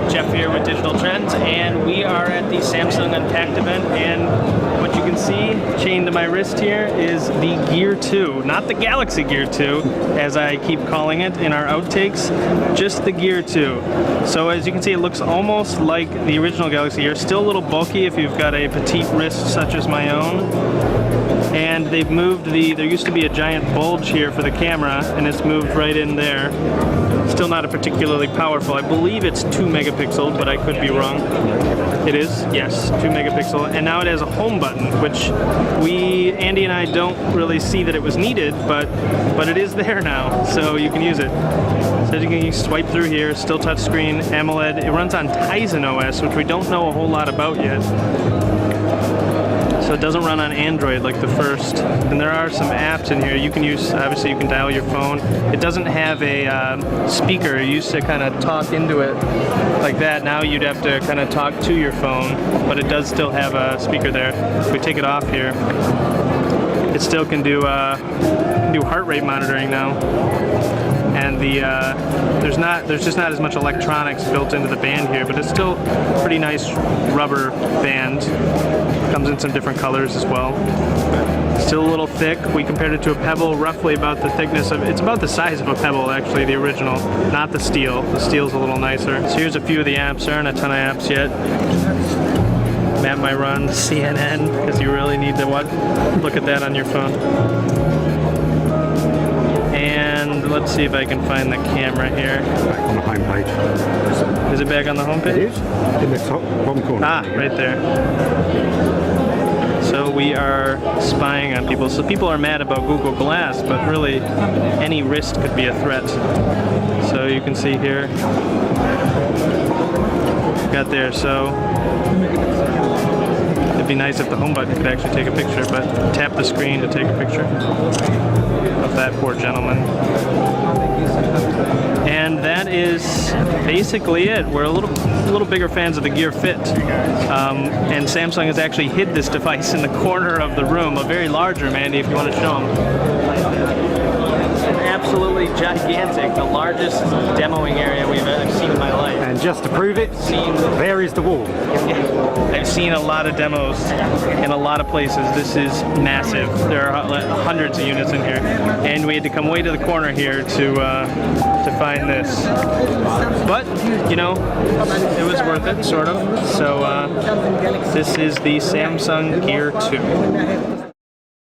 Jeff here with Digital Trends, and we are at the Samsung Unpacked event, and what you can see chained to my wrist here is the Gear 2, not the Galaxy Gear 2 as I keep calling it in our outtakes, just the Gear 2. So as you can see, it looks almost like the original Galaxy Gear, still a little bulky if you've got a petite wrist such as my own. And they've moved there used to be a giant bulge here for the camera, and it's moved right in there. Still not a particularly powerful. I believe it's 2 megapixel, but I could be wrong. It is, yes, 2 megapixel. And now it has a home button, which Andy and I don't really see that it was needed, but it is there now, so you can use it. So you can swipe through here, still touchscreen, AMOLED. It runs on Tizen OS, which we don't know a whole lot about yet. So it doesn't run on Android like the first. And there are some apps in here you can use. Obviously you can dial your phone. It doesn't have a speaker. You used to kind of talk into it like that. Now you'd have to kind of talk to your phone, but it does still have a speaker there. If we take it off here, it still can do heart rate monitoring now. And there's just not as much electronics built into the band here, but it's still pretty nice rubber band. Comes in some different colors as well. Still a little thick. We compared it to a Pebble, roughly about the thickness of, it's about the size of a Pebble actually, the original, not the Steel. The Steel's a little nicer. So here's a few of the apps. There aren't a ton of apps yet. Map My Run, CNN, because you really need to look at that on your phone. And let's see if I can find the camera here. Back on the home page. Is it back on the home page? It is, in the top bottom corner. Ah, right there. So we are spying on people. So people are mad about Google Glass, but really any wrist could be a threat. So you can see here, got there. So it'd be nice if the home button could actually take a picture, but tap the screen to take a picture of that poor gentleman. And that is basically it. We're a little bigger fans of the Gear Fit. And Samsung has actually hid this device in the corner of the room, a very large room, Andy, if you want to show them. Absolutely gigantic, the largest demoing area we've ever seen in my life. And just to prove it, there is the wall. I've seen a lot of demos in a lot of places. This is massive. There are hundreds of units in here, and we had to come way to the corner here to find this. But you know, it was worth it, sort of. So this is the Samsung Gear 2.